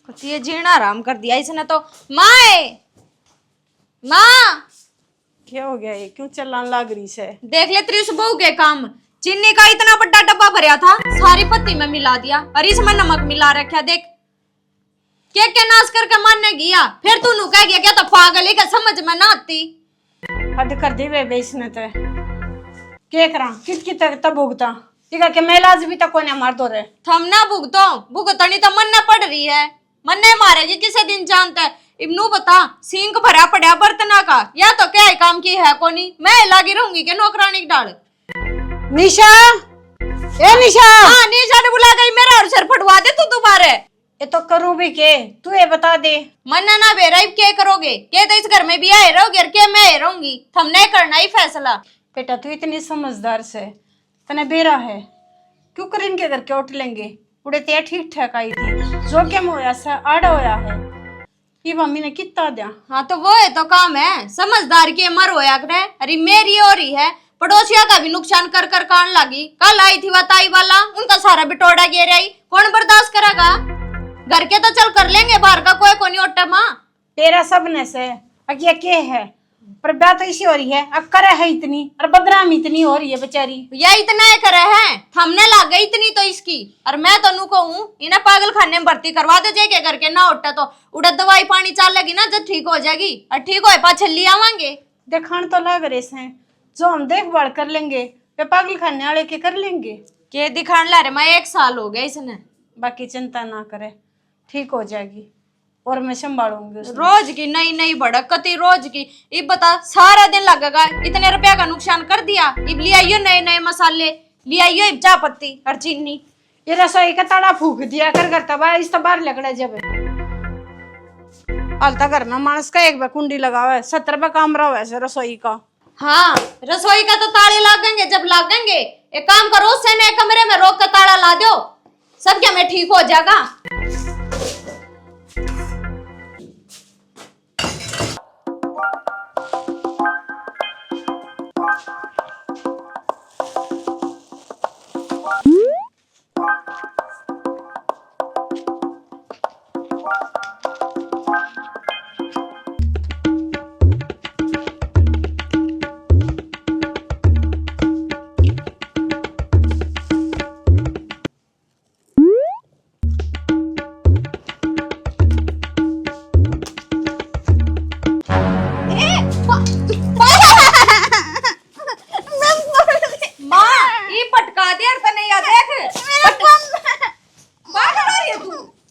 ये जीना आराम कर दिया इसने तो। माँ माँ क्या हो गया? ये क्यों चिल्लाने लग रही से? देख ले तेरी उस बहू के काम। चीनी का इतना बड़ा डब्बा भरा था, सारी पत्ती में मिला दिया और इसमें नमक मिला रखा। देख क्या नाश करके मारने गया, फिर तू नु कह गया क्या? तो पागल है क्या? समझ में ना आती। हद कर दी वे बेचने ते के करा कित तक तब भुगता ठीक है कि मैं लाज भी तक कोने मार दो रे। थम ना भुगतो, भुगतनी तो मन पड़ रही है, मन नहीं मारेगी किसे दिन जानता है। इब्नू बता, सिंक भरा पड़ा बर्तना का, या तो क्या है काम की है कोनी? मैं लागी रहूंगी के नौकरानी की डाल। निशा, ए निशा। हाँ निशा ने बुला गई, मेरा और सर फटवा दे तू दोबारा। ये तो करूँ भी के, तू ये बता दे। मन्ना ना बेरा क्या करोगे? क्या तो इस घर में भी आए रहोगे और क्या मैं रहूंगी? हमने करना ही फैसला। बेटा तू इतनी समझदार से तने बेरा है, क्यों कर इनके घर के उठ लेंगे? उड़े ते ठीक ठाक आई थी, जो क्या होया सा आड़ा होया है ये मम्मी ने कितना दिया। हाँ तो वो है तो काम है, समझदार के मर होया करे। अरे मेरी हो रही है, पड़ोसिया का भी नुकसान कर कर कान लगी। कल आई थी वताई वाला, उनका सारा बिटोड़ा गिर आई, कौन बर्दाश्त करेगा? घर के तो चल कर लेंगे, बाहर का कोई कोनी ओटा माँ। तेरा सबने से अकिया के है, पर बात तो इसी हो रही है, अक्कर है इतनी और बदनाम इतनी हो रही है बेचारी। या इतना ही करे है, हमने लाग गई इतनी तो इसकी। और मैं तो नु कहूँ इन्हें पागल खाने में भर्ती करवा दे जे के करके ना उठा तो उड़ा दवाई पानी चाल लगी ना, जब ठीक हो जाएगी। और ठीक हो पाछे ले आवांगे। देखान तो लग रहे हैं, जो हम देखभाल कर लेंगे वे पागल खाने वाले के कर लेंगे। के दिखाने ला रहे मैं, 1 साल हो गया इसने। बाकी चिंता ना करे, ठीक हो जाएगी और मैं संभालूंगी उसे। रोज की नई नई भड़कती रोज की। इब बता सारा दिन लगेगा, इतने रुपया का नुकसान कर दिया। इब ले आइयो नए नए मसाले, ले आइयो इब चाय पत्ती और चीनी। ये रसोई का ताला फूक दिया कर तब इस तो बाहर लगड़ा जब अलता घर में मानस का एक बार कुंडी लगावा है, 70 रुपये कमरा हुआ है रसोई का। हाँ रसोई का तो ताले लागेंगे जब लागेंगे। एक काम करो, उससे नए कमरे में रोक का ताला ला दो, सब क्या मैं ठीक हो जाएगा।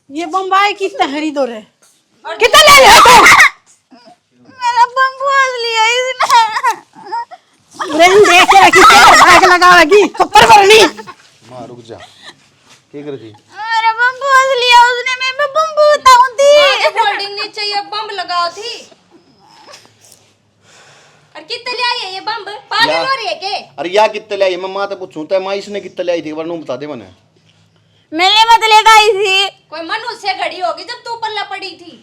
ये बम्बाई की तहरी दो रे कितना ले लिया तू? मेरा बम्बू लिया इसने। रेन देख के रखी बैग लगावेगी कपर भरनी। मां रुक जा, क्या कर रही? मेरा बम्बू लिया उसने, मैं बम्बू उताऊं थी। होल्डिंग नीचे ये बम लगाओ थी। और कितने ले आई है ये बम? पागल हो रही है के? अरे या कितने ले आई? मैं मां तो पूछूं तो मां इसने कितने ले आई थी, वरना बता दे मने। मैंने मत लेकर आई थी। कोई मनुष्य घड़ी होगी जब तू पल्ला पड़ी थी।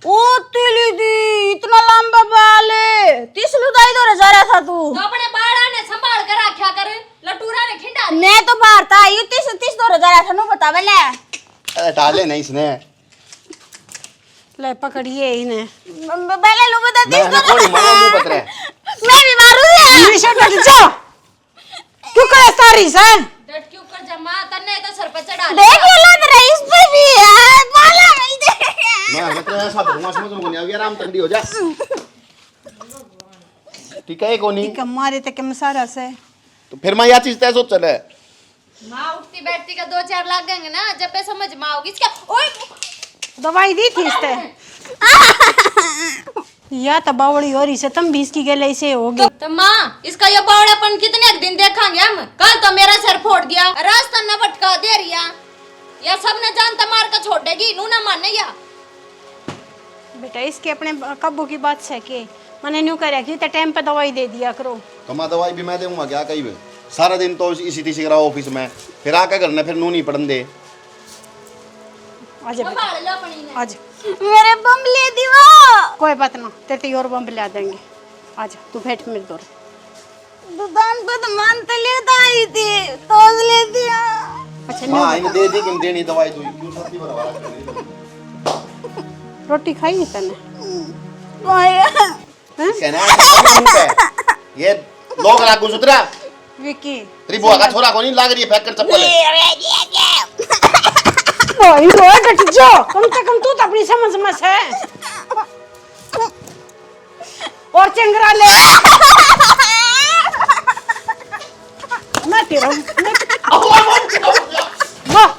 ओ तिली दी इतना लंबा बाल है, 30 लुदाई दो जा रहा था तू। तो अपने बाड़ा ने संभाल कर रखा कर, लटूरा ने खिंडा। मैं तो बाहर था, ये 30 दो जा रहा था नु बता ले। अरे डाले नहीं इसने। ले पकड़िए इन्हें। पहले लो बता मैं ना थोड़ी मारा मुंह पतरे। मैं भी मारू है। निशा डट जा, क्यों करे सारी से? डट क्यों कर जमा तन्ने तो सर पे चढ़ा। देख ये लग रही इस पे भी है बाला मिलते मैं तो ऐसा दूंगा, समझ में नहीं आ गया, आराम ठंडी हो जा। ठीक है कोनी ठीक है मारे ते के सारा से तो फिर मैं यह चीज तय सोच चले। माँ उठती बैठती का 2-4 लाख देंगे ना, जब पे समझ में आओगी। इसका ओए दवाई दी थी इसते या तो बावड़ी हो रही से तुम भी इसकी गले से होगी। तो माँ इसका ये बावड़ापन कितने दिन देखेंगे हम? कल तो मेरा सर फोड़ दिया, रास्ता न भटका दे रिया, या सब ने जानता मार कर छोड़ देगी, नू ना माने या। बेटा इसके अपने कब्बू की बात है के मैंने न्यू कर रखी तो टाइम पे दवाई दे दिया करो। तो मैं दवाई भी मैं दूंगा क्या कहीं भी? सारा दिन तो इसी तीसी करा ऑफिस में, फिर आके घर ने फिर नू नहीं पड़न दे। आज संभाल लो अपनी ने। आज मेरे बम ले दीवा। कोई बात ना, तेरे और बम ला देंगे। आज तू बैठ मेरे दौर। दुकान पे तो मान तो लेता आई थी, तो ले दिया। अच्छा हाँ इन दे दी कि देनी दवाई तू क्यों छाती पर आवाज कर रही है? रोटी खाई है तने? कहना है मुंह पे ये लोग लागू सुतरा विकी तेरी बुआ का छोरा को नहीं लाग रही है फेंक कर चप्पल ओए ओए डट जा, कम से कम तू तो अपनी समझ में है। और चंगरा ले मैं तेरा वाह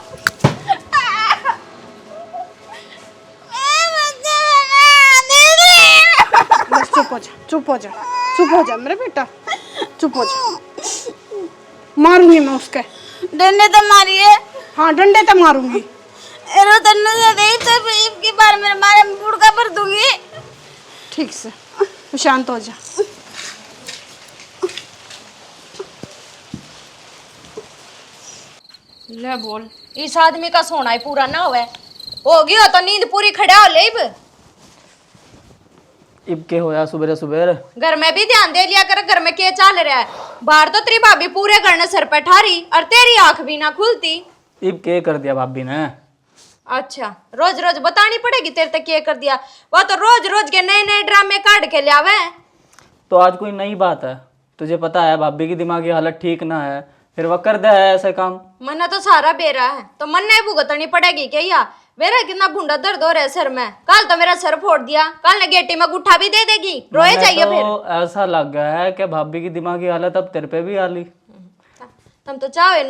बस चुप हो जा, चुप हो जा, चुप हो जा मेरे बेटा, चुप हो जा। मारूंगी मैं उसके। डंडे तो मारिए। हाँ डंडे तो मारूंगी। एरो तन्ने से देख तो इब की बार मेरे मारे बुड़का पर दूंगी। ठीक से तू शांत हो जा। ले बोल इस आदमी का सोना ही पूरा ना होवे होगी हो तो नींद पूरी खड़ा हो ले इब के होया सुबह सुबह घर में भी ध्यान दे लिया कर घर में क्या चल रहा है। बाहर तो तेरी भाभी पूरे घर ने सर पे ठारी और तेरी आंख भी ना खुलती। इब के कर दिया भाभी ने? अच्छा रोज रोज बतानी पड़ेगी तेरे तक क्या कर दिया। वो तो रोज रोज के नए नए ड्रामे काट के लावे। तो आज कोई नई बात है? तुझे पता है भाभी की दिमागी हालत ठीक ना है, फिर वह कर दे है ऐसे काम। मन्ना तो सारा बेरा है तो मन नहीं भुगतनी पड़ेगी क्या या मेरा कितना भूंडा दर्द हो रहा है सर में। कल तो मेरा सर फोड़ दिया, कल ने गेटी में गुठा भी दे देगी, रोए जाइए तो फिर। ऐसा लग गया है कि भाभी की दिमागी हालत अब तेरे पे भी आ ली। तुम तो चाहो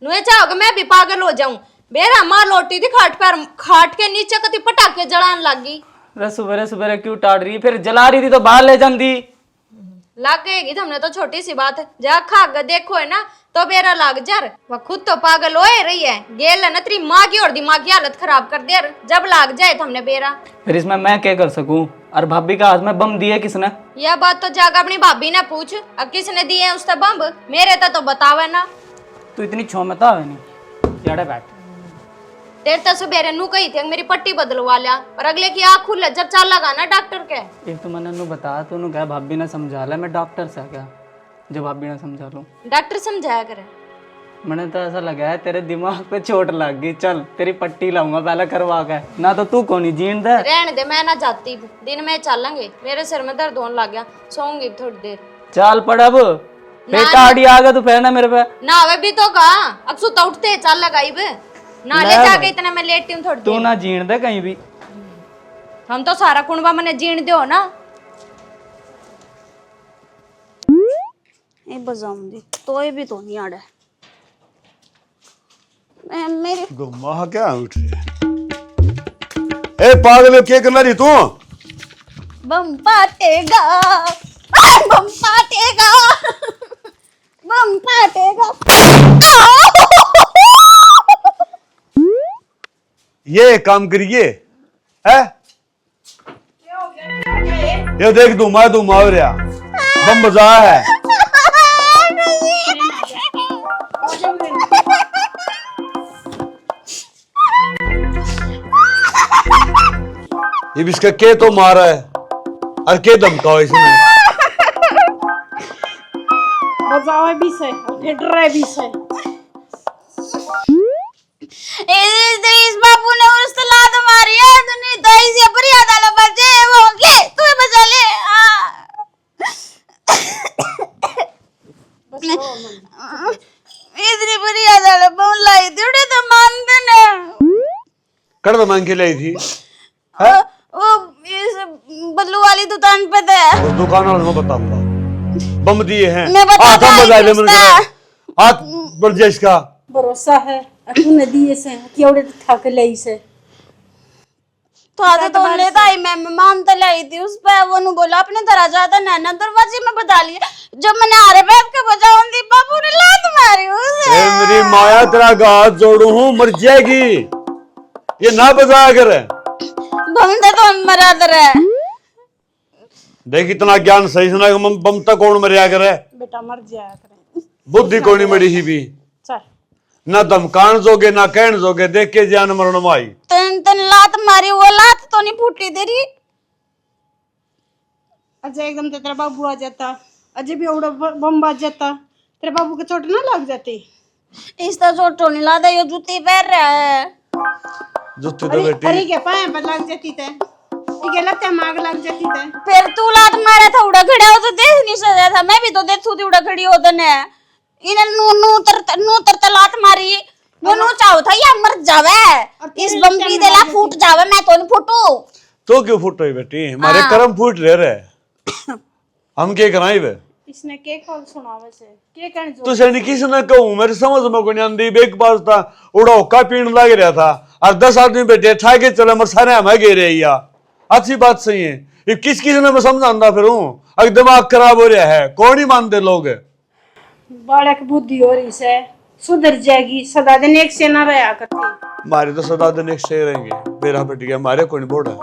नुए चाहोगे मैं भी पागल हो जाऊं। बेरा माँ लौटी थी खाट के नीचे कति पटाखे जलान लगी। अरे सुबह सुबह क्यों टाड़ रही? फिर जला रही थी तो बाहर ले जाती। लग गएगी तुमने तो छोटी सी बात है। जा खा देखो है ना तो बेरा लाग जार। वह खुद तो पागल होए रही है, गेल है ना तेरी माँ की और दिमाग की हालत खराब कर दे जब लाग जाए तुमने बेरा। फिर इसमें मैं क्या कर सकूं? और भाभी का हाथ में बम दिए किसने? यह बात तो जाकर अपनी भाभी ने पूछ। अब किसने दिए उससे बम? मेरे तो बतावे ना। तू इतनी छौमता है नहीं यार बैठ। तेरे तो सुबेरे नू कही थी मेरी पट्टी बदलवा लिया और अगले की आँख खुल जब चाल लगा ना डॉक्टर के। एक तो मैंने नु बता तो नु क्या भाभी ने समझा लिया, मैं डॉक्टर से क्या जो भाभी ने समझा लूं? डॉक्टर समझाया करे। मैंने तो ऐसा लगा है तेरे दिमाग पे चोट लग गई, चल तेरी पट्टी लाऊंगा पहले करवा के। ना तो तू कौन ही जीण दे। रहने दे मैं ना जाती, दिन में चलेंगे। मेरे सिर में दर्द होने लग गया, सोऊंगी थोड़ी देर। चल पड़ अब बेटा आड़ी आ गया तू फिर ना मेरे पे। ना वे भी तो कहा अब सुता उठते चल लगाई बे ना ले जाके इतना मैं लेटती हूँ थोड़ी तू देर। ना जीण दे कहीं भी। हम तो सारा कुंडवा मने जीण दो ना। ये बजाऊंगी तो ये भी तो नहीं आड़ा मेरे गुम्मा क्या उठ रही है? ए पागल क्या करना रही तू? बम पाटेगा बम पाटेगा बम पाटेगा। ये काम करिए है? ये देख तू मार रहा बम बजा है। ये भी इसका के तो मारा है और के धमकाओ इसने। बजावे भी से फिर डरे भी से। इस बाबू ने उस लात मारी है तूने तो इसे पर याद आला बचे वो ले तू बचा ले। इतनी बुरी याद आला बम लाई थी उड़े तो मानते ना। कड़वा मांग के लाई थी वो इस बल्लू वाली दुकान पे थे। उस दुकान वाले को बताऊंगा बम दिए हैं। मैं बता हाथ हम बजा ले उसका। हाथ बढ़ जाए इसका। भरोसा है तूने दिए से केवड़े थक लई से। तो आधे तो लेता ही मैं मानता लाई थी उस पे वो नु बोला अपने तरह जाता नैना दरवाजे में बता लिया जब मैंने आरे बैठ के बजाऊं थी बाबू ने लात मारी उसे। ए मेरी माया तेरा हाथ जोड़ू हूँ मर जाएगी ये ना बजाया करे। बम तो मरा दर है। देख इतना ज्ञान सही सुना बम तक कौन मरिया करे? बेटा मर जाया करे। बुद्धि कोनी मरी ही भी चल ना धमकान जोगे ना कहन जोगे देख के जान मरण माई। तन तन लात मारी वो लात तो नहीं फूटी तेरी। अजय एकदम से तेरा बाबू आ जाता, अजय भी उड़ा बम बाज जाता, तेरे बाबू के चोट ना लग जाती। इस तरह छोटो नहीं लादा, ये जूती पहन रहा है। जुत्ती तो अरे बेटी अरे के पाए पर लग जाती थे, ये लत्ते माग लग जाती थे। फिर तू लात मारा था उड़ा खड़ा हो तो देख नहीं सकता था, मैं भी तो देखू थी उड़ा खड़ी हो तो ने इन्हें नू तर लात मारी, नू चाहो था या मर जावे, इस बम्बी देला फूट जावे, मैं तो नहीं फूटू। तो क्यों फुट रही बेटी, हमारे कर्म फूट रहे हम क्या कराए वे। इसने के कॉल सुना वैसे के कहने जो तो सैनिक किसी ने कहूँ मेरे समझ में को नहीं आंदी। एक पास था उड़ा हुक्का पीण लग रहा था और 10 आदमी बैठे ठा के चले मर सारे हमें गे रहे या अच्छी बात सही है। ये किस किसी ने मैं समझाता फिर हूँ, अगर दिमाग खराब हो रहा है कौन ही मानते लोग। बालक बुद्धि हो रही से सुधर जाएगी, सदा दिन एक से ना रहा करती। हमारे तो सदा दिन एक से रहेंगे, मेरा बेटी हमारे कोई बोर्ड है।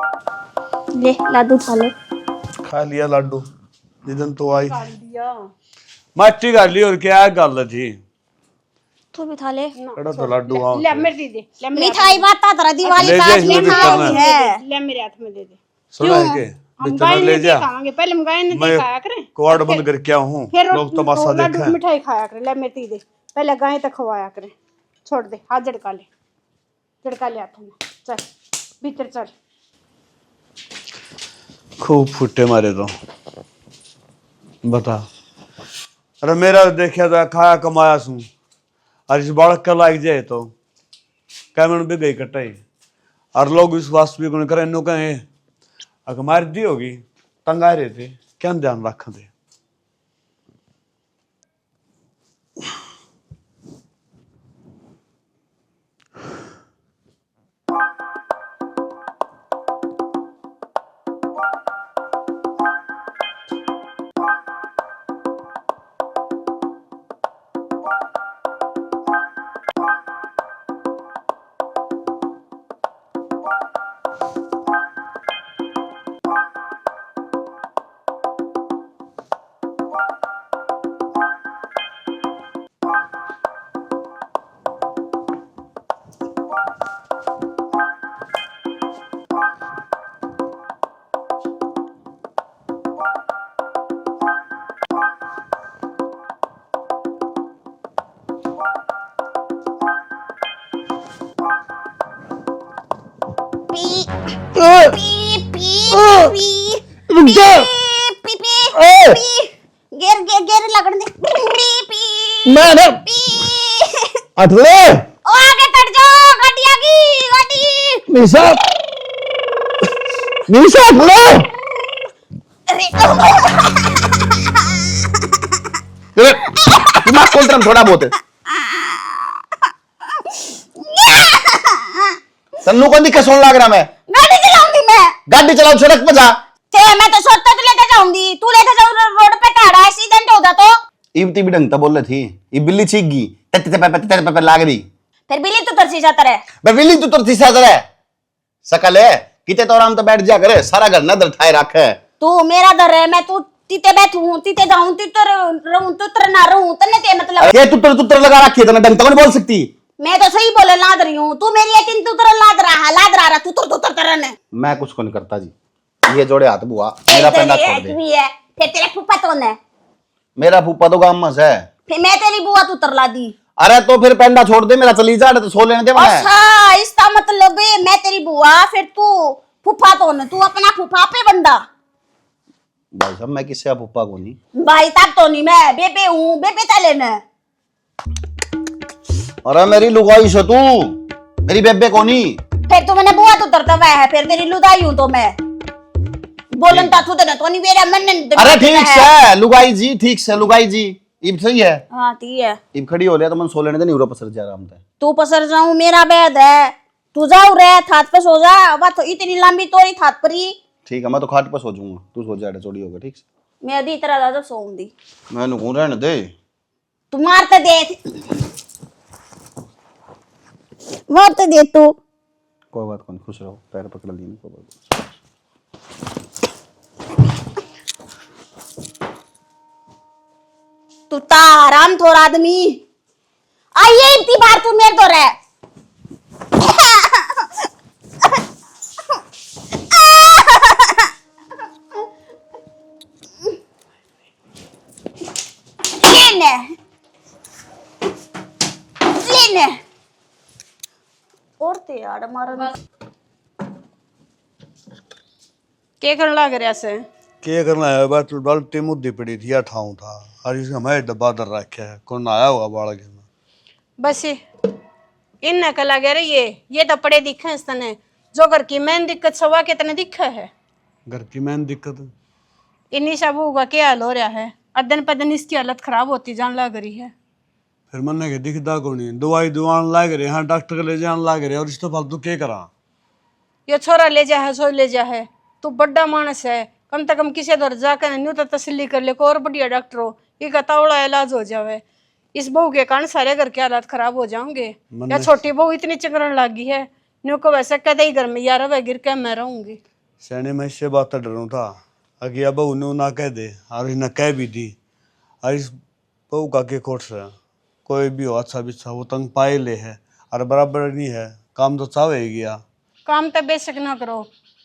ले लाडू खा ले। खा लिया लाडू जिदन तो आई दिया माटी गाल ली और क्या गल थी। तू भी खा ले। कड़ा तो लाडू आओ ले मेरी दे, ले मेरे मिठाई माता तेरा दिवाली ले का जा, आज इसमें भी करना मिठाई है। ले मेरे हाथ में दे दे। सुना है के हम बेचना गाय ले ने जा, खाएंगे, पहले हम गाय ने मैं खाया करें, क्वाड बंद करके आऊं हूं, फिर लोग तमाशा लड्डू देखें। मिठाई खाया करें। ले मेरी दे, पहले गाय तक खवाया करें। छोड़ दे, हाथ झड़का ले, झड़का ले हाथ में। चल भीतर चल। खूब फुटे मारे तो बता। अरे मेरा देखा था खाया कमाया सू और इस बालक का लाग जाए तो कैमन भी गई कटाई और लोग विश्वास भी कौन करें। इन्हों कहे अगर मार दी होगी तंग आ रहे थे क्या ध्यान रख दे। गेर लगन दे। मैं ना अठले ओ आगे कट जाओ, गाड़ी आ गई, गाड़ी। निशा निशा अठले अरे दिमाग खोल तरम थोड़ा बहुत तन्नू को दिक्कत सुन लग रहा। मैं गाड़ी चलाऊंगी, मैं गाड़ी चलाओ सड़क पे जा। मैं तो सोचता तो लेके जाऊंगी, तू लेके जाऊं रोड पे खड़ा, एक्सीडेंट होगा तो। इबती भी ढंग तो बोल रही थी, ये बिल्ली चीख गई तेरे पे लाग रही। फिर बिल्ली तो तरसी जाता रहे। मैं बिल्ली तू तो तीसरा है सकल है किते तो आराम तो बैठ जा करे, सारा घर न दर ठाए रखे। तू मेरा दर है, मैं तू तीते बैठूं, तीते जाऊं, तीते रहूं, तीते ना रहूं, तन्ने ते मतलब। ये तुतर लगा रखी है तने ढंग तो नहीं बोल सकती। मैं तो सही बोले लाद रही हूँ, तू मेरी एक तुतर लाद रहा तुतर तरन। मैं कुछ को नहीं करता जी, ये जोड़े हाथ बुआ मेरा पेंडा छोड़ दे। फिर तेरे फूफा तो ने, मेरा फूफा तो गांव में है। फिर मैं तेरी बुआ तुतर ला दी। अरे तो फिर पेंडा छोड़ दे, मेरा चली जा तो सो लेने दे। मैं अच्छा इसका मतलब है मैं तेरी बुआ, फिर तू फूफा तो ने, तू अपना फूफा पे बंदा। भाई साहब मैं किससे फूफा को नहीं भाई तब तो नहीं, मैं बेबे हूँ, बेबे चले न। अरे मेरी लुगाई से तू मेरी बेबे को नहीं। फिर तू मैंने बुआ तुतरता हुआ है, फिर तेरी लुदाई हूँ तो मैं बोलन ता तू तो नहीं मेरा मन। अरे ठीक है लुगाई जी, ठीक से लुगाई जी इब सही है। हाँ ठीक है, इब खड़ी हो लिया तो मन सो लेने दे, नहीं पसर जा आराम से। तू पसर जाऊं, मेरा बैद है, तू जाऊ रे थात पे सो जा। बात तो इतनी लंबी तोरी थात पर ही। ठीक है मैं तो खाट पर सो जाऊंगा, तू सो जा चोरी होगा। ठीक से मैं अभी तरह ज्यादा सोऊंगी, मैंने कौन रहने दे। तू मारते दे तू। कोई बात नहीं, खुश रहो, पैर पकड़ ली कोई बात। तू ताराम थोड़ा आदमी आइए इतनी बार तू मेरे तो रह। और ते यार हमारा के करने लग रहा से क्या करना है बात बाल्टी मुद्दी पड़ी थी या ठाऊं था और इसका मैं डब्बा दर रखा है कौन आया होगा बालक में बस इन कला गया रे ये तो पढ़े दिखे हैं तने जो घर की मेन दिक्कत सवा के तने दिखा है घर की मैन दिक्कत इन्हीं सब होगा क्या हाल हो रहा है और दिन पर दिन इसकी हालत खराब होती जान लग रही है फिर मन के दिखता कौन है दवाई दुआन लाग रहे हाँ डॉक्टर के ले जान लाग रहे और इस तो फालतू क्या करा ये छोरा ले जा है सो ले जा है तू बड़ा मानस है कम से कम किसी दर जाकर न्यू तो तसल्ली कर ले को और बढ़िया डॉक्टर हो ये कतावड़ा इलाज हो जावे इस बहू के कारण सारे घर के हालात खराब हो जाओगे या छोटी बहू इतनी चकरन लगी है न्यू को वैसे कहते ही घर में यार वह गिर के मैं रहूंगी सैने मैं इससे बात डरूं था अगे अब उन्हें ना कह दे और इन्हें कह भी दी और इस बहू का के कोट से कोई भी हो अच्छा बिच्छा वो तंग पाए ले है और बराबर नहीं है काम तो चाहे गया काम तो बेशक ना करो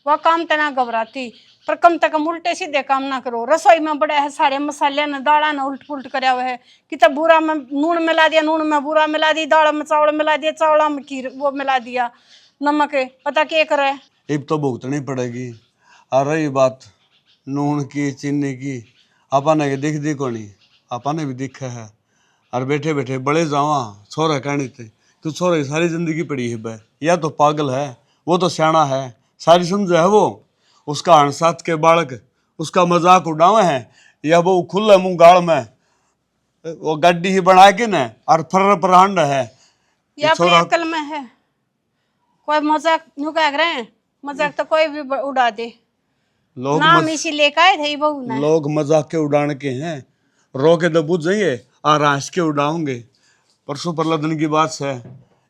वह काम तो ना घबराती पर कम से कम उल्टे सीधे काम ना करो रसोई में बड़ा है सारे मसाले न दाड़ा न उल्ट पुलट कराया हुआ है कि तब बुरा में नून मिला दिया नून में बुरा मिला दी दाल में चावल मिला दिया चावल में खीर वो मिला दिया नमक है पता क्या करे अब तो भुगतनी पड़ेगी और रही बात नून की चीनी की अपन ने दिख दी को नहीं अपन ने भी दिखा है और बैठे बैठे बड़े जावा छोरा कहनी थे तो छोरा की सारी जिंदगी पड़ी है बे या तो पागल है वो तो सियाना है सारी समझ है वो उसका अणसात के बालक उसका मजाक उड़ावे हैं या वो खुले मुंह गाड़ में वो गड्डी ही बना के न और फर प्रहांड है या अपनी अकल में है कोई मजाक न्यू कह रहे हैं मजाक तो कोई भी उड़ा दे लोग नाम इसी लेकर आए थे बहू ने लोग मजाक के उड़ाने के हैं रो के तो बुझ जाइए और हंस के उड़ाऊंगे परसों परला दिन की बात है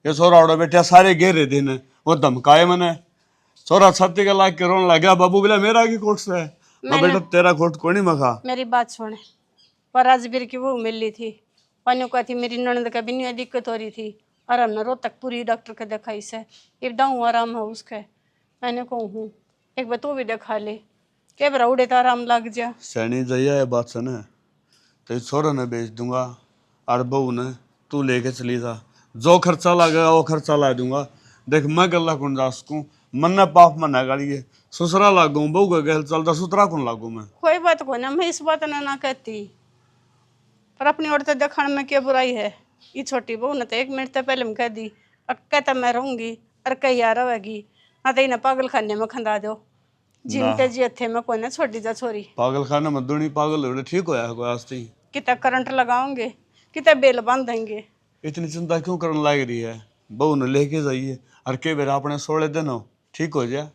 ये छोरा उड़ा बैठा सारे घेरे दिन वो धमकाए मैंने छोरा छाती का लाग के रोने लगा बाबू बोला मेरा की कोट से है बेटा तेरा कोट को नहीं मखा मेरी बात सुने पर राजवीर की वो मिल रही थी पानी को थी मेरी ननद का भी दिक्कत हो रही थी और हमने रोहतक पूरी डॉक्टर के दिखाई से एक दाऊँ आराम है उसके मैंने कहूँ हूँ एक बार तू भी दिखा ले के बरा उड़े तो आराम लग जा सैनी जइया है बात से न तो छोरा ने बेच दूंगा और बहू ने तू लेके चली था जो खर्चा लगेगा वो खर्चा ला दूंगा देख मैं गला कौन जा सकूँ मन ने पाप मन गाड़ी है ससुरा लागू बहू का गहल चलता सुतरा कौन लागू मैं कोई बात को ना मैं इस बात ने ना कहती पर अपनी औरत दिखाने में क्या बुराई है ये छोटी बहू ने तो 1 मिनट तो पहले में कह दी कहता मैं रहूंगी और कहीं आ रहेगी ना तो इन्हें पागल खाने में खंदा दो जिनते जी हथे में कोई ना छोटी जा छोरी पागल खाने में दुनी पागल हो ठीक होया कोई आस्ती कितना करंट लगाओगे कितना बेल बांधेंगे इतनी चिंता क्यों करने लग रही है बहू ने लेके जाइए और कई बार अपने 16 दिन हो ठीक हो जाए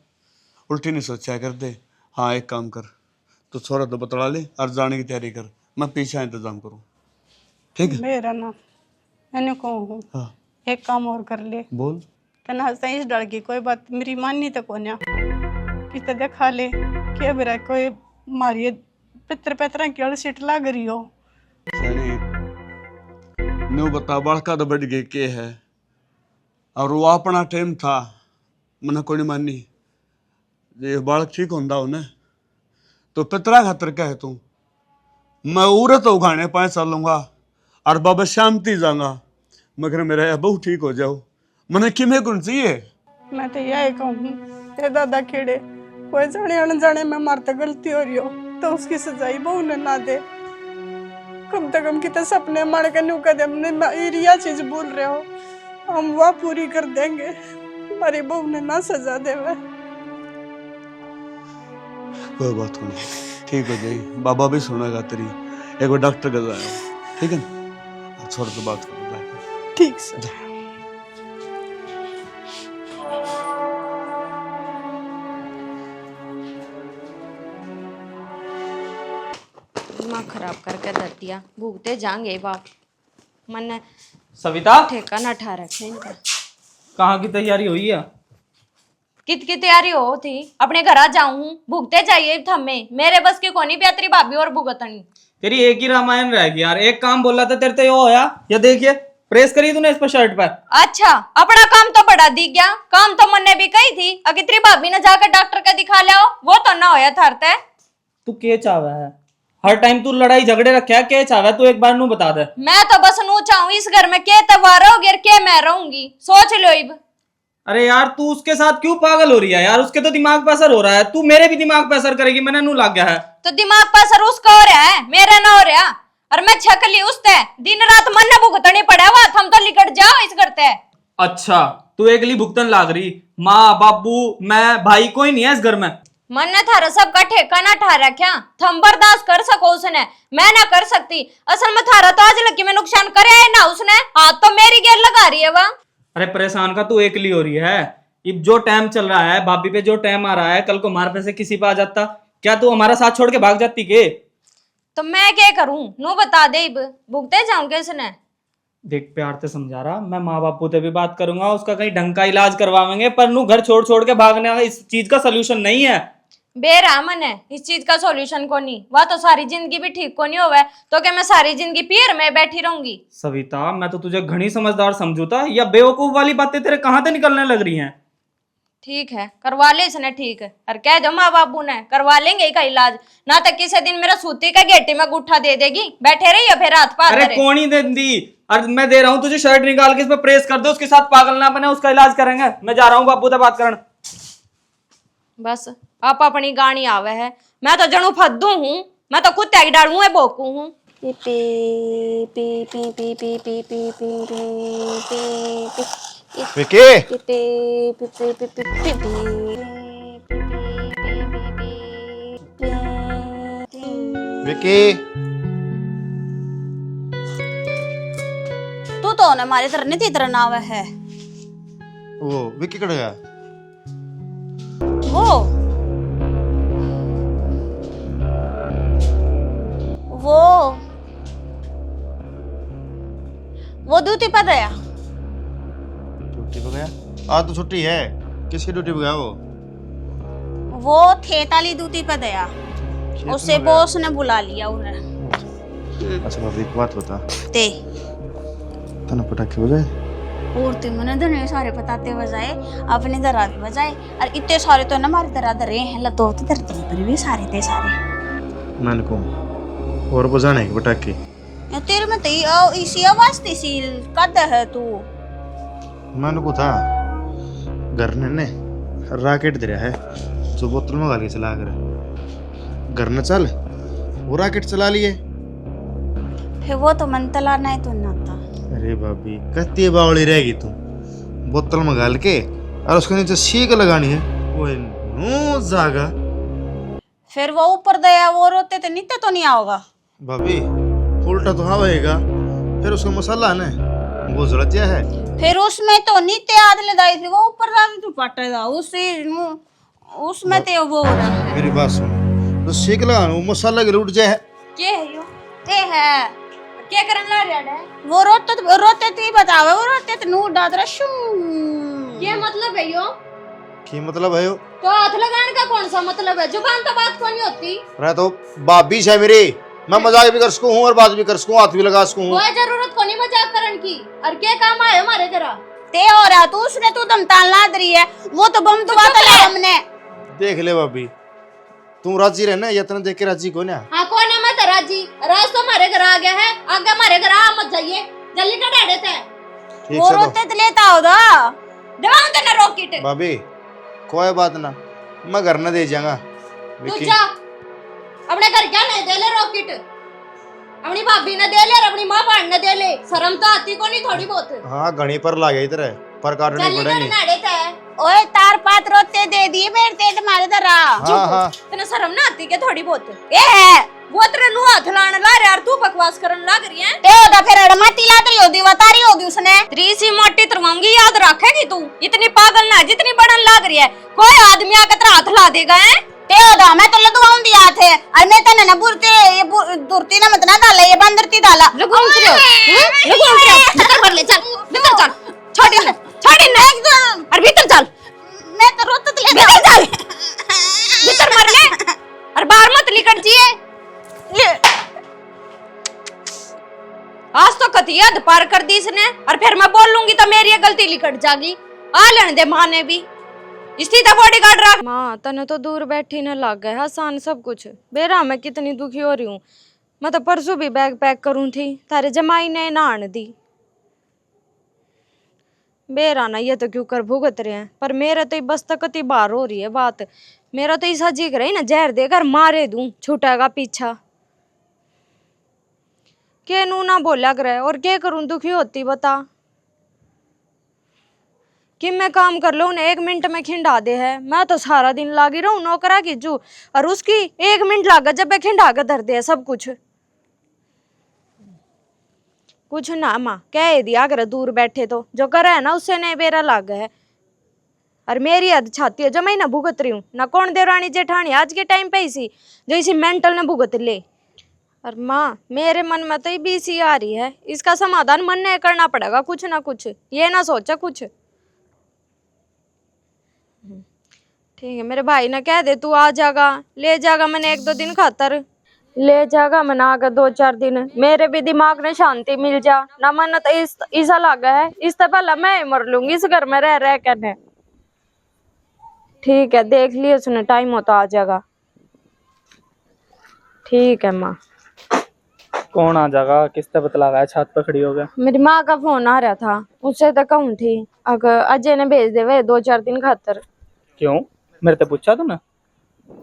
उल्टी नहीं सोचा करते हाँ एक काम कर तो छोरा तो बतला ले और जाने की तैयारी कर मैं पीछे इंतजाम करूँ ठीक है मेरा ना मैंने कहूँ हाँ एक काम और कर ले बोल तना हंसता इस डर की कोई बात मेरी माननी तो को ना कितना देखा ले क्या मेरा कोई मारिए पितर पैतरा की अड़ सीट लग रही हो सैनी न्यू बता बड़का तो बढ़ गए के है और वो अपना टाइम था मैंने कोई नहीं मानी ये बालक ठीक होंदा उन्हें तो पितरा खातर कहे तू मैं उरे तो उगाने 5 साल लूंगा और बाबा शांति जाऊंगा मगर मेरा बहू ठीक हो जाओ मैंने किमें गुण चाहिए मैं तो यही कहूँ ये दादा खेड़े कोई जाने अनजाने में मारते गलती हो रही हो तो उसकी सजाई बहू ने ना दे कम से कम कितने सपने मार के न्यू कदम ने रिया चीज बोल रहे हो हम वह पूरी कर देंगे हमारी बहू ने ना सजा दे कोई बात नहीं ठीक हो जाएगी बाबा भी सुनेगा तेरी एक बार डॉक्टर के जाए ठीक है ना छोड़ के बात करो ठीक से दिमाग खराब करके दर दिया भूखते जाएंगे बाप मन सविता ठेका न ठा रखे इनका कहाँ की तैयारी हुई है कित की तैयारी हो थी अपने घर आ जाऊं भूखते चाहिए थम्मे मेरे बस की कोनी बेहतरी भाभी और भुगतनी तेरी एक ही रामायण रहेगी यार एक काम बोला था तेरे तो ये होया ये देखिए प्रेस करी तूने इस पर शर्ट पर अच्छा अपना काम तो बढ़ा दी गया काम तो मन ने भी कही थी अगर तेरी भाभी ने जाकर डॉक्टर का दिखा लिया वो तो ना होया थारते तू के चावा है हर टाइम तू लड़ाई झगड़े रखे है के चावा तू एक बार नू बता दे मैं तो बस नू चाहूँ इस घर में के त्योहार होगे के मैं रहूंगी सोच लो इब अरे यार तू उसके साथ क्यों पागल हो रही है यार, उसके तो दिमाग पे असर हो रहा है, तू मेरे भी दिमाग पे असर करेगी, मैंने नू लग गया है। तो दिमाग पर असर उसका हो रहा है, मेरा ना हो रहा। और मैं छकली उसते दिन रात मन न भुगतनी पड़ा हुआ, हम तो लिकट जाओ इस करते है। अच्छा तू अकेली भुगतन लाग रही, माँ बाबू मैं भाई कोई नहीं है इस घर में। मन ने थारा सबका ठेका ना ठा रखा, थम बर्दाश्त कर सको उसने, मैं ना कर सकती। असल में थारा तो आज लकी में नुकसान करे है ना उसने, हाथ तो मेरी गेर लगा रही है वह। अरे परेशान का तू अकेली हो रही है, अब जो टाइम चल रहा है भाभी पे जो टाइम आ रहा है, कल को हमारे पे से किसी पे आ जाता, क्या तू हमारा साथ छोड़ के भाग जाती के? तो मैं क्या करूं, नो बता दे, भुगते जाऊं किसने? देख प्यार से समझा रहा, मैं माँ बापू से भी बात करूंगा, उसका कहीं ढंग का इलाज करवाएंगे, पर नू घर छोड़ छोड़ के भागने इस चीज का सोल्यूशन नहीं है। बेरामन है इस चीज का सॉल्यूशन को नहीं, वह तो सारी जिंदगी भी ठीक को नहीं होवे, तो क्या मैं सारी जिंदगी पीर में बैठी रहूंगी? सविता मैं तो तुझे घनी समझदार समझू था, या बेवकूफ वाली बातें तेरे कहाँ से निकलने लग रही हैं? ठीक है करवा ले इसने, ठीक है, और कह दो माँ बाबू ने करवा लेंगे इसका इलाज, ना तो किसी दिन मेरा सूती का गेटी में गुठा दे देगी, बैठे रही फिर हाथ पार अरे कौन ही दे दी, और मैं दे रहा हूँ तुझे, शर्ट निकाल के इस पे प्रेस कर दो, उसके साथ पागल ना बने, उसका इलाज करेंगे। मैं जा रहा हूँ बाबू से बात करने। बस आप अपनी गानी आवे है, मैं तो जणू फद्दू हूँ, मैं तो खुद त्याग डालू है बोकू हूँ। P P P P P P P P P P Vicky Vicky तू तो ना हमारे तरह नहीं तरह नाव है वो विकी कड़ गया वो वो ड्यूटी पर गया। ड्यूटी पे गया? आज तो छुट्टी है, किसकी ड्यूटी पे गया वो खेत वाली ड्यूटी पर गया, उसे बॉस ने बुला लिया उन्हें। अच्छा बाबू एक बात बता, ते तने पटाखे बजाए? और ते मैंने धने सारे पताते बजाए, अपने दरा भी बजाए, और इतने सारे तो ना हमारे दरा धरे हैं, लतो तो धरती पर भी सारे थे सारे। मन को और बजाने के पटाखे? तेरे में तो इसी आवाज सी कद है तू। मन को था घर ने रॉकेट दे रहा है, जो बोतल में गाली चला कर घर न चल, वो रॉकेट चला लिए, फिर वो तो मन तला नहीं तो ना था। अरे भाभी कत्ती बावली रहेगी तू, बोतल में गाल के और उसके नीचे सीख लगानी है, वो नो जागा। फिर वो ऊपर दया वो रोते तो नीचे तो नहीं आओगा भाभी, उल्टा तो हवाएगा, फिर उसका मसाला ना वो जलत जा है, फिर उसमें तो नीचे आदले दाई थी, वो ऊपर दादी तू पटेगा उसी उसमें तो वो हो रहा है। मेरी बात सुन, तो सीख लगा वो मसाला के लूट जाए। के है यो, ते है क्या करन ला रहा है? वो रोते थी बतावे, वो रोते थे नूर डाल रहा शू। ये मतलब है यो? की मतलब है यो? तो हाथ लगाने का कौन सा मतलब है? जुबान तो बात कोई नहीं होती। रहा तो भाभी है मेरी, मैं मजाक भी कर सकूं हूं और बात भी कर सकूं, हाथ भी लगा सकूं। कोई जरूरत को नहीं मजाक करन की, और क्या काम आए हमारे जरा? ते हो रहा तू उसने तू दम ताल लाद रही है, वो तो बम दुआ तला हमने। देख ले भाभी, तू राजी रहना, यत्न देख के राजी को ना। हाँ कौन है मैं तो राजी, राज तो हमारे घर आ गया है, आगे हमारे घर आ मत जाइए, जल्दी का डाड़े थे। ठीक वो से रोते तो लेता होगा दबाओ तो ना रॉकेट। भाभी कोई बात ना, मैं घर न दे जाऊंगा। तू जा अपने घर क्या नहीं दे ले रॉकेट, अपनी भाभी ने दे ले और अपनी माँ बाढ़ ने दे ले, शर्म तो आती को नहीं थोड़ी बहुत। हाँ घड़ी पर लागे इधर पर काटने पड़ेंगे। ओए तार पात रोते दे दिए मेरे ते तुम्हारे दरा। हाँ हाँ तेने शर्म ना आती के थोड़ी बहुत? ये है वो तेरे नु हाथ लाने ला रे यार, तू बकवास करन लग रही है। ते ओदा फिर अड़माती लात रही होगी, बतारी होगी उसने। त्रीसी मोटी तरवाऊंगी, याद रखेगी तू, इतनी पागल ना जितनी बढ़न लग रही है, कोई आदमी आकर तेरा हाथ ला देगा है। ते ओदा मैं तो लदवाऊं दिया थे, और मैं तने न बुरते ये दुरती ना मत ना डाला, ये बंदरती डाला। लगूं तेरे भीतर भर ले, चल भीतर चल, छोड़ी ना एकदम, और भीतर चल। मैं तो रोत ले भीतर चल, भीतर मर ले और बाहर मत निकल जिए। आज तो कतिया पार कर दी इसने, और फिर मैं बोल लूंगी तो मेरी गलती लिकट जागी। आ लेने दे माँ ने भी, इसकी तो बॉडीगार्ड रख। माँ तने तो दूर बैठी न लग गए आसान सब कुछ, बेरा मैं कितनी दुखी हो रही हूँ। मैं तो परसों भी बैग पैक करूँ थी, तारे जमाई ने ना आने दी। बेरा ना ये तो क्यों कर भुगत रहे हैं, पर मेरे तो बस तक कति बार हो रही है बात। मेरा तो ऐसा जी रही ना जहर देकर मारे दूं, छूटेगा पीछा। के नू ना बोला करे और क्या करूं, दुखी होती बता। कि मैं काम कर लूं एक मिनट में खिंडा दे है, मैं तो सारा दिन लागी रहूं नौकरा की जू, और उसकी 1 मिनट लागत जब मैं खिंडा के धर दे सब कुछ ना माँ कह दिया कर दूर बैठे तो जो करे है ना उससे नहीं बेरा लाग है। और मेरी हद छाती है जो मैं ना भुगत रही हूँ ना, कौन देवरानी जेठानी आज के टाइम पे इसी जो इसी मेंटल ने भुगत ले। और माँ मेरे मन में तो ये बीसी आ रही है, इसका समाधान मन ने करना पड़ेगा कुछ ना कुछ, ये ना सोचा कुछ। ठीक है मेरे भाई ने कह दे तू आ जाएगा, ले जाएगा मैंने 1-2 दिन खातर, ले जाएगा मना कर 2-4 दिन, मेरे भी दिमाग ने शांति मिल जा ना। मन तो ऐसा लगा है इससे पहले मैं मर लूंगी इस घर में रह करने। ठीक है देख लियो उसने टाइम होता आ जाएगा। ठीक है माँ। कौन आ जाएगा, किसने बतला रहा है, छत पर खड़ी हो गया? मेरी माँ का फोन आ रहा था, उससे तो कहूँ थी अगर अजय ने भेज दे वे 2-4 दिन खातर। क्यों, मेरे से पूछा तूने?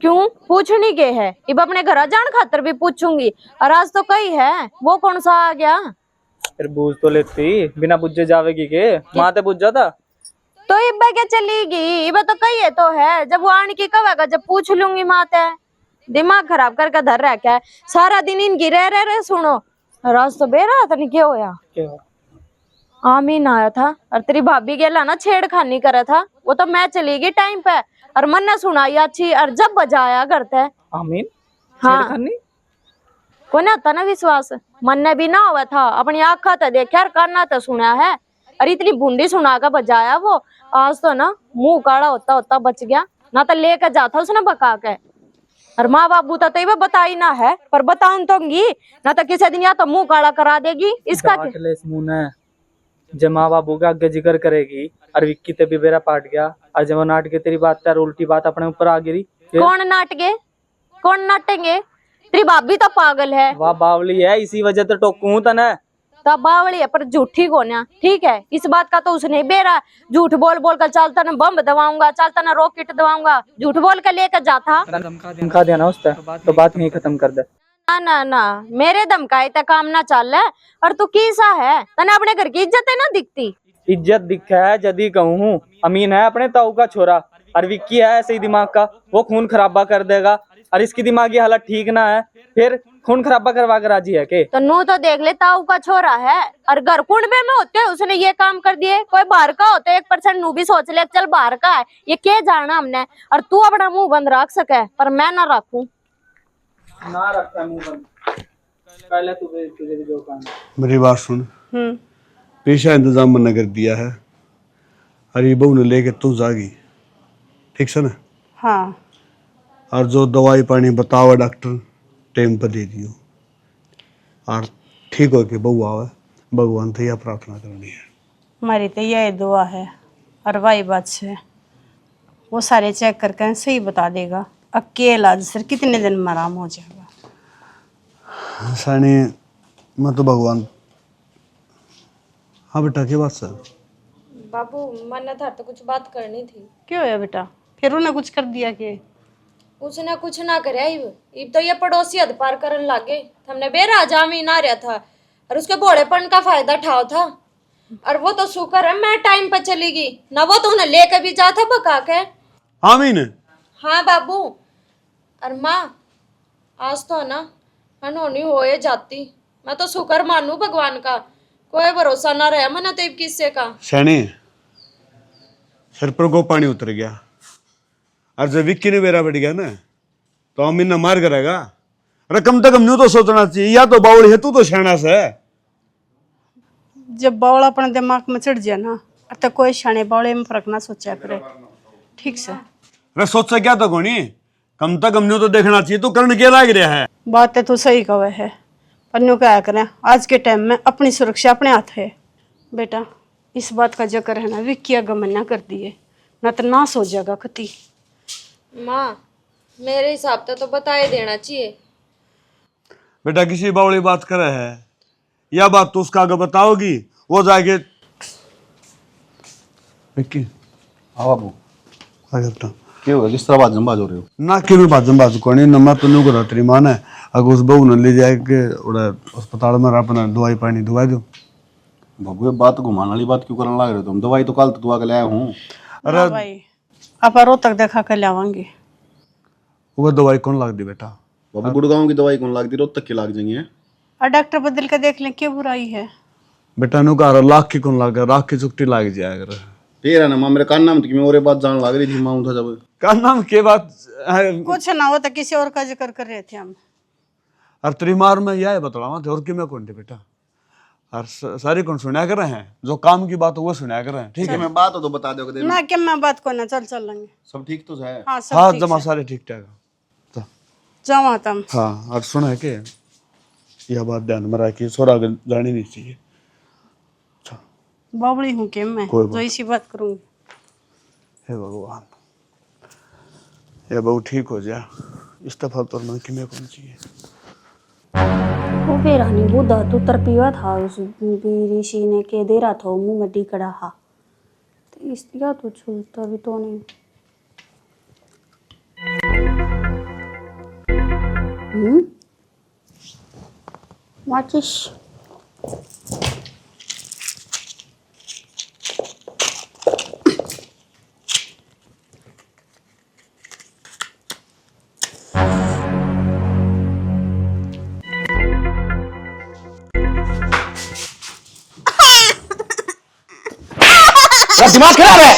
क्यों पूछनी के है, अब अपने घर जान खातर भी पूछूंगी, और आज तो कही है वो कौन सा आ गया। फिर बूझ तो लेती, बिना बुझे जावेगी के? माँ ते बुझ जाता तो इब क्या चलेगी, इब तो कही है तो है, जब वो आने की कहेगा जब पूछ लूंगी माते। दिमाग खराब करके धर रहा क्या है सारा दिन इनकी रह सुनो। राज तो बेरा था नहीं क्या होया, आमीन आया था और तेरी भाभी गेला ना छेड़खानी करा था, वो तो मैं चली गई टाइम पे और मन ने सुनाई अच्छी, और जब बजाया करते आमीन हाँ छेड़खानी? को ना था ना विश्वास, मन ने भी ना हुआ था, अपनी आँखा तो देखा और काना तो सुना है, और इतनी बूंदी सुना कर बजाया वो। आज तो ना मुंह काला होता होता बच गया, ना तो लेकर जाता उसने बका के। और माँ बाबू तो ये बताई ना है, पर बताऊं तो ना तो किसी दिन या तो मुंह काला करा देगी इसका जब माँ बाबू का आगे जिक्र करेगी, और विक्की ते भी बेरा पाट गया, और जब वो नाटके तेरी बात कर उल्टी बात अपने ऊपर आ गिरी। कौन नाटके, कौन नाटेंगे, तेरी भाभी तो पागल है। वाह बावली है, इसी वजह तो टोकू तने। तो बावली है पर झूठी कोन्या, ठीक है इस बात का तो उसने बेरा झूठ बोल बोल कर चलता ना बम दबाऊंगा, चलता ना रॉकेट दबाऊंगा, झूठ बोल कर लेकर जाता। धमका दिया ना उसने तो बात नहीं खत्म कर दे। ना ना मेरे धमकाए तक काम ना चल है, और तू कैसा है तने अपने घर की इज्जत है ना दिखती। इज्जत दिखा है जदी कहूँ, अमीन है अपने ताऊ का छोरा, और विक्की है ऐसे ही दिमाग का, वो खून खराबा कर देगा, और इसकी दिमागी हालत ठीक ना है, फिर खून खराबा करवा कर राजी है के? तो नू तो देख ले ताऊ का छोरा है, और घर कुंडे में होते उसने ये काम कर दिए, कोई बाहर का होते 1% नू भी सोच ले चल बाहर का है, ये क्या जाना हमने। और तू अपना मुंह बंद रख सके पर मैं ना रखूं। ना रखता मुंह बंद, पहले तुझे भी जो काम। मेरी बात सुन, पेशा इंतजाम मैंने कर दिया है, अरे बहू ने लेके तू जागी, ठीक से ना? हाँ और जो दवाई पानी बताओ डॉक्टर टाइम पर दे दियो, और ठीक हो के बहू आवे, भगवान से यह प्रार्थना करनी है। हमारी तो यही दुआ है, और वही बात से वो सारे चेक करके सही बता देगा अकेला सर कितने दिन में आराम हो जाएगा। सानी मैं तो भगवान। हाँ बेटा क्या बात सर? बाबू मन था तो कुछ बात करनी थी। क्यों है बेटा, फिर उन्हें कुछ कर दिया कि? उसने कुछ ना करे, इब तो ये पड़ोसी हद पार करने लागे, हमने बेरा जामीन आ रहा था और उसके भोलेपन का फायदा उठाओ था, और वो तो शुक्र है मैं टाइम पर चली गई ना, वो तो उन्हें लेकर भी जाता बका के। आमीन। हाँ बाबू। और माँ आज तो ना अनहोनी हो जाती, मैं तो शुक्र मानू भगवान का, कोई भरोसा ना रहा मैंने तो किस्से का। सैनी सिर पर को पानी उतर गया, और जब विक्की ने मेरा बढ़ गया ना तो आमीन ने मार करेगा। अरे कम से कम न्यू तो सोचना चाहिए, या तो बावड़ी है तू तो शाना से। जब बावड़ा अपने दिमाग में चढ़ जाए ना तो कोई शाने बावड़े में फर्क ना सोचा करे, ठीक से? अरे सोच से क्या तो कोनी, कम से कम न्यू तो देखना चाहिए तू करने के लाग रहा है। बात तो सही कहे है, पर न्यू क्या करें, आज के टाइम में अपनी सुरक्षा अपने हाथ है। बेटा इस बात का जिक्र है ना विक्की आगे मना कर दिए ना तो नाश हो जाएगा कति। माँ मेरे हिसाब से तो बता ही देना चाहिए। बेटा किसी बावड़ी बात करे है, या बात तो उसका आगे बताओगी, वो जाके विक्की हाँ बाबू आ जा बेटा क्या होगा किस तरह बाजंबाज हो रहे हो ना कि मैं बाजू को नहीं ना मैं तन्नू को तेरी मां है अगर उस बहू ने ले जाए के उड़ा अस्पताल में अपना दवाई पानी दवा दो बाबू ये बात घुमाने वाली बात क्यों करने लग रहे हो तुम दवाई तो कल तो दुआ के लाया हूँ अरे भाई आप रोज तक देखा कर लावांगे। वो दवाई कौन लाग दी बेटा बाबू गुड़गांव की दवाई कौन लगती रोज तक की लाग जाएंगे और डॉक्टर बदल के देख लें क्या बुराई है। बेटा नु कह लाख की कौन लाग राख की चुकटी लाग जाए अगर फिर है ना मां मेरे कान नाम की मैं और बात जान लग रही थी मां था जब का नाम के बात कुछ ना हो तो किसी और का जिक्र कर रहे थे हम। और तेरी मार में यह बतलावा थे और कि मैं कौन थे बेटा और सारी कौन सुना कर रहे हैं जो काम की बात हो वो सुना कर रहे हैं ठीक है मैं बात हो तो बता दो ना कि मैं बात को ना चल लेंगे। सब ठीक तो है हाँ सब हाँ ठीक जमा से। सारे ठीक ठाक है। जावा तुम। हाँ और सुना है कि यह बात ध्यान में रखिए छोरा जानी नहीं चाहिए। बावड़ी हूँ कि मैं कोई बात जो इसी बात करूंगी। हे भगवान ये बहु ठीक हो जा इस दफा तो मन की में कौन चाहिए वो बेरानी बुद्धा तो तरपीवा था उस ऋषि ने के दे रहा था मुंह में डी कड़ा हा तो इसलिए तो झूलता भी तो नहीं। माचिस दिमाग खराब है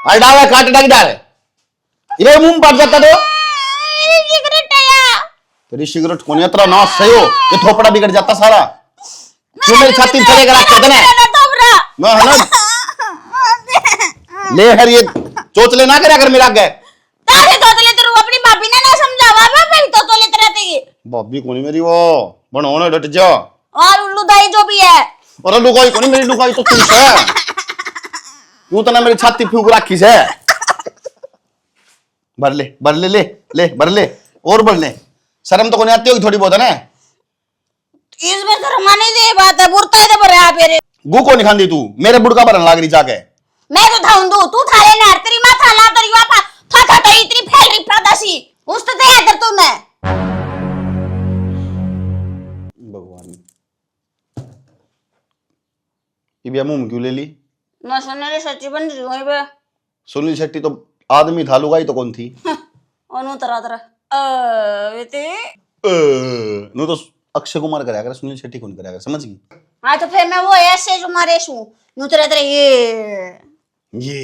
आज डाल काट डाल डाल इरे मुंह में पड़ जाता तो तेरी सिगरेट कोनी इतना ना सही हो ये थोपड़ा बिगड़ जाता सारा क्यों मेरी छाती में चलेगा रखते थे ना मैं है ना ले हर ये चोचले ना करे अगर मेरा गए तारे तोतले तेरू अपनी भाभी ने ना समझावा मैं भाई तोतले तेरे ते भाभी कोनी मेरी वो बनो ना डट जा और उल्लू दाई जो भी है और लुगाई कोनी मेरी लुगाई तो तू है यूं तो ना मेरी छाती फूक रखी है भर ले ले भर ले और भर ले शर्म तो कोनी आती होगी थोड़ी बहुत है ना इसमें शर्म आने दे बात है बुरता है पर यहाँ पे गु को नहीं खांदी तू मेरे बुड़का भरन लाग रही जाके मैं तो था दू तू था ले ना तेरी माथा ला तेरी वापा था तो इतनी फैल रही प्रदासी उस तो दे इधर तू मैं भगवान ये भी मुंह में क्यों ले ली मैं सुनने रे सच्ची बन रही हूं बे सुनील शेट्टी तो आदमी था लुगाई तो कौन थी ओनु तरह वेते नो तो अक्षय कुमार कराया कर सुनील शेट्टी कौन कराया कर समझ गई हां तो फिर मैं वो ऐसे जो मारे सु नु तरह ये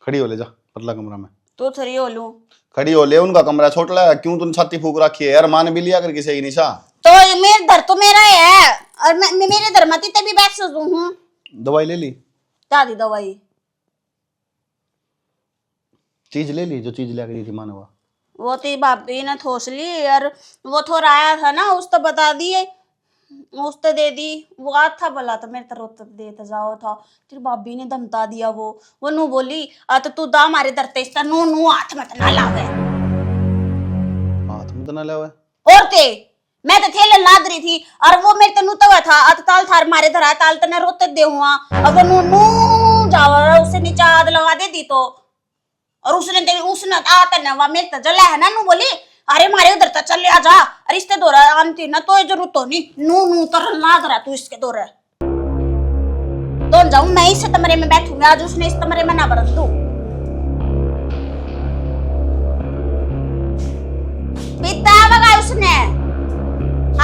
खड़ी हो ले जा पतला कमरा में तो थरी हो लूं खड़ी हो ले उनका कमरा छोटा है क्यों तुम छाती फूक रखी है यार मान भी लिया कर किसी की निशा तो मेरे दर तो मेरा है और मैं मेरे दर मती तभी बैठ सकूं हूं दवाई ले ली दादी दवाई चीज ले ली जो चीज ले गई थी मानवा वो तो भाभी ने ठोस ली और वो थोड़ा आया था ना उस तो बता दिए उस तो दे दी वो आज था भला तो मेरे तरफ देता जाओ था तेरी भाभी ने धमका दिया वो नू बोली तो तू दा हमारे दरते इसका नू नू हाथ मत ना लावे हाथ में तो ना लावे और ते मैं तो थेले लाद रही थी और वो मेरे तनु तो था ताल थार मारे धरा ताल तने रोते दे हुआ अब वो नू नू जावा उसे नीचे आद लगा दे दी तो और उसने आता ना वह मेरे तो जला है ना नू बोली अरे मारे उधर तक चले आ जा अरे इसके दौरा आंटी ना तो जरूरत तो नहीं नू नू तर लाद रहा तू इसके दौरे तो जाऊं मैं इस कमरे में बैठूंगा आज उसने इस कमरे में ना बरत दू पिता वगा उसने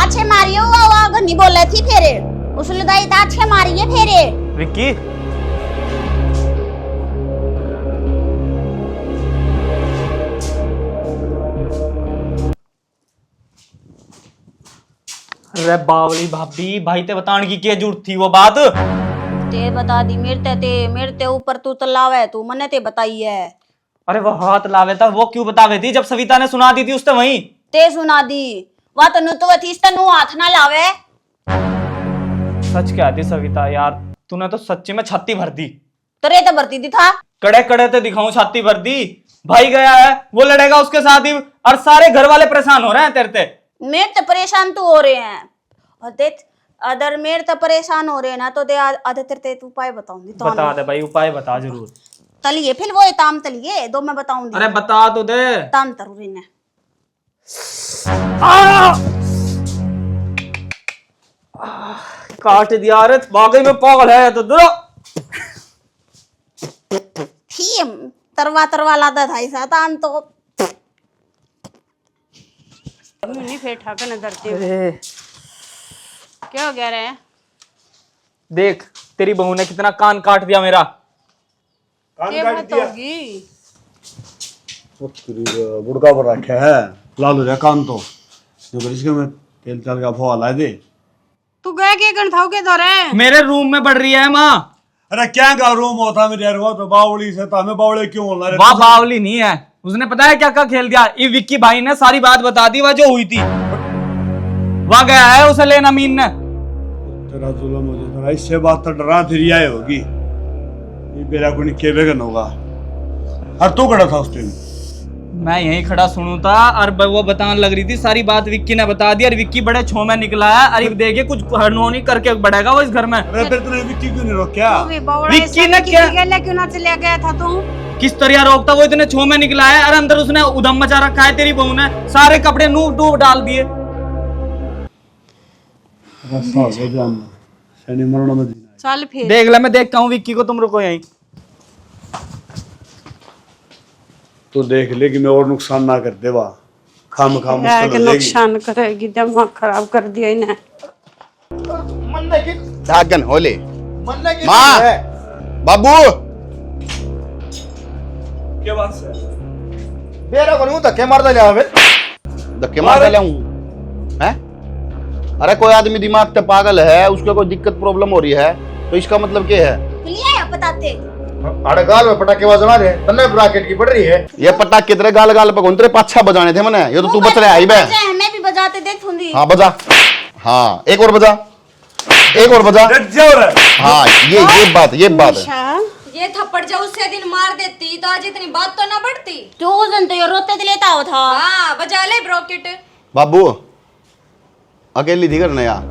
अच्छे मारियो वो घनी बोले थी फेरे उसने दाई ता अच्छे मारिए फेरे विक्की अरे बावली भाभी भाई ते बताने की क्या जरूरत थी वो बात ते बता दी मेरे ते ऊपर तू तलाव है तू मने ते बताई है अरे वो हाथ लावे था वो क्यों बतावे थी जब सविता ने सुना दी थी उसने वहीं ते सुना दी वा तनु तो थी तनु हाथ ना लावे सच क्या थी सविता यार तूने तो सच्ची में छाती भर दी तरे तो भरती दी था कड़े कड़े ते दिखाऊं छाती भर दी भाई गया है वो लड़ेगा उसके साथ ही और सारे घर वाले परेशान हो रहे हैं तेरे ते मेरे तो परेशान तो हो रहे हैं और देख अदर मेरे तो परेशान हो रहे ना तो दे आधे तेरे तू उपाय बताऊंगी तो बता दे भाई, उपाय बता जरूर। तलिए फिर वो ताम तलिए दो मैं बताऊंगी। अरे बता तो दे। ताम तरूरी ने काट दिया। अरे वाकई में पागल है तो दो। थी तरवा तरवा लादा था ऐसा ताम तो नहीं फिर ठाकर न धरते हुए। क्या हो गया रे? देख तेरी बहू ने कितना कान काट दिया मेरा। ये बात होगी। बुड़का पर रखे है लाल हो जाए कान तो जो इसके में तेल चल का फवा ला दे। तू गए के गण थाओ के दौरे? मेरे रूम में बढ़ रही है माँ। अरे क्या का रूम होता मेरे यार, वो तो बावली से था, मैं बावले क्यों बोल रहा वाह बावली नहीं है, उसने पता है क्या क्या खेल दिया। ये विक्की भाई ने सारी बात बता दी, वह जो हुई थी। वहां गया है उसे लेना अमीन ने। तेरा जुल्म हो जाता है, इससे बात तो डरा फिर आए होगी। ये बेरा को नहीं के बेगन होगा। और तू खड़ा था उस टाइम? मैं यहीं खड़ा सुनू था और वो बताने लग रही थी सारी बात। विक्की ने बता दी और विक्की बड़े छो में निकला है। अरे देखिए कुछ हरनोनी करके बढ़ेगा वो इस घर में। अरे फिर तूने विक्की क्यों नहीं रोका? विक्की ने क्या क्यों ना चले गया था तू? किस तरह रोकता, वो इतने छो में निकला है और अंदर उसने उधम मचा रखा है। तेरी बहू ने सारे कपड़े नूब डूब डाल दिए। चल फिर देख ले, मैं देखता हूँ विक्की को, तुम रुको यहीं। तू देख ले कि मैं और नुकसान ना कर देवा। खाम खाम के नुकसान करेगी, दिमाग खराब कर दिया इन्हें। धागन होले मरने की माँ है। बाबू क्या बात है? बेरा को नहीं धक्के मार दे जावे। धक्के मार डाले हूँ हैं? अरे कोई आदमी दिमाग पे पागल है, उसको कोई दिक्कत प्रॉब्लम हो रही है तो इसका मतलब क्या है? लिया बताते अरे गाल में पटाखे बजना रहे, तन्ने ब्रैकेट की पड़ रही है। ये पटाखे तेरे गाल गाल पे कौन तेरे पाछा बजाने थे मैंने? ये तो तू बच रहा है बे। मैं भी बजाते देखूंगी। हाँ बजा, हाँ एक और बजा, एक और बजा। हाँ ये बात ये थप्पड़ जो उससे दिन मार देती तो आज इतनी बात तो ना बढ़ती। तो उस दिन तो ये रोते दिले था वो था। हाँ बजा ले ब्रॉकेट। बाबू अकेली थी करने यार,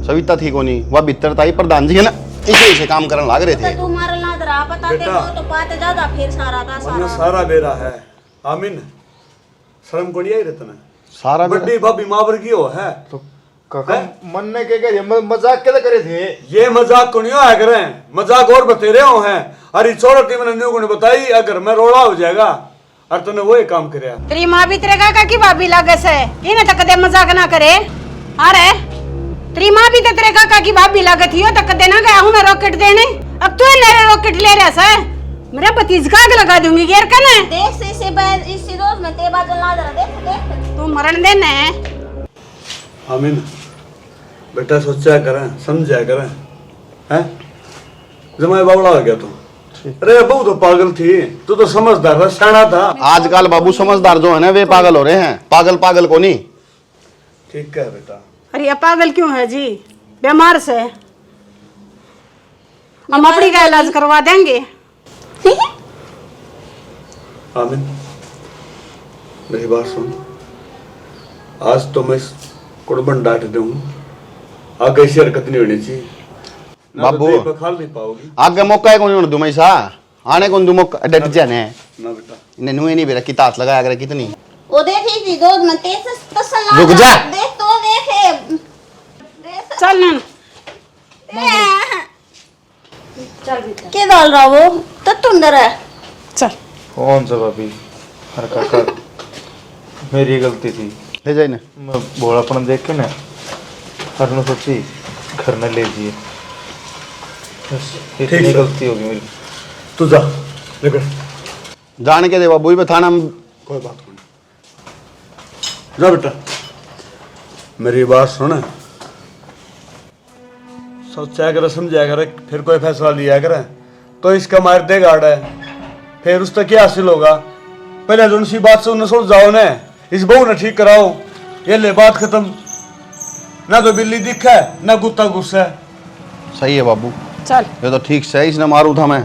सविता थी कोनी, वह भीतर था, प्रधान जी है ना, इसे काम करने लग रहे थे। तू मार ना दरा बताते बेटा, वो तो पाते ज्यादा फिर सारा था सारा। सारा बेरा है आमीन, शर्म को नहीं आई रहता ना। सारा बड़ी भाभी मावर की हो है तो काका मरने के क्या मजाक कैसे करे थे? ये मजाक को नहीं आया करें, मजाक और बतेरे हो हैं। अरे छोड़ो टी मैंने न्यू को नहीं बताई, अगर मैं रोड़ा हो जाएगा और तूने वही काम करे। तेरी माँ भी तेरे काका की भाभी लागस है, इन्हें तो कदे मजाक ना करे। अरे तेरी माँ भी तो तेरे काका की भाभी लागत ही हो तो कदे ना गया हूँ मैं रॉकेट देने। अब तू मेरे रॉकेट ले रहा है, मेरा भतीज का आग लगा दूंगी गेर कने। देख से इसी रोज में ते बात ला दरा देख देख तू मरण देना है। आमीन बेटा सोचा करें, समझा करें हैं? जमाए बावड़ा हो गया तू। अरे बहू तो पागल थी, तू तो समझदार था, सियाना था। आजकल बाबू समझदार जो है ना वे पागल हो रहे हैं, पागल को नहीं। ठीक है बेटा। अरे ये पागल क्यों है जी? बीमार से हम अपनी का इलाज करवा देंगे। आमीन मेरी बात सुन, आज तो मैं कुर्बन डांट दूं, आगे ऐसी हरकत नहीं होनी चाहिए। बाबू खाल नहीं पाओगी। आगे मौका है कौन होने दूं मैं सा आने कौन दूं मौका डट जाने ना बेटा, इन्हें नुए नहीं बेरा किताब लगाया करे कितनी। वो देखी थी रोज में तेज तसल्ला रुक जा। देख तो देखे चल नन के डाल रहा वो तो तुंदर है। चल कौन सा भाभी? अरे काका मेरी गलती थी, ले जाए ना। मैं भोलापन देख के ना हर ने सोची घर में ले जिए, इतनी गलती होगी मेरी। तू जा लेकर जाने के दे बाबू भी थाना में। कोई बात नहीं, जा बेटा मेरी बात सुन, सोचा कर समझा कर फिर कोई फैसला लिया कर तो इसका मार दे गाड़ है, फिर उसका क्या हासिल होगा? पहले जो उनसी बात से उन्हें सुलझाओ ने, इस बहू ने ठीक कराओ, ये ले बात खत्म। ना तो बिल्ली दिखा है ना कुत्ता गुस्सा है। सही है बाबू, चल ये तो ठीक से इसने मारू था मैं।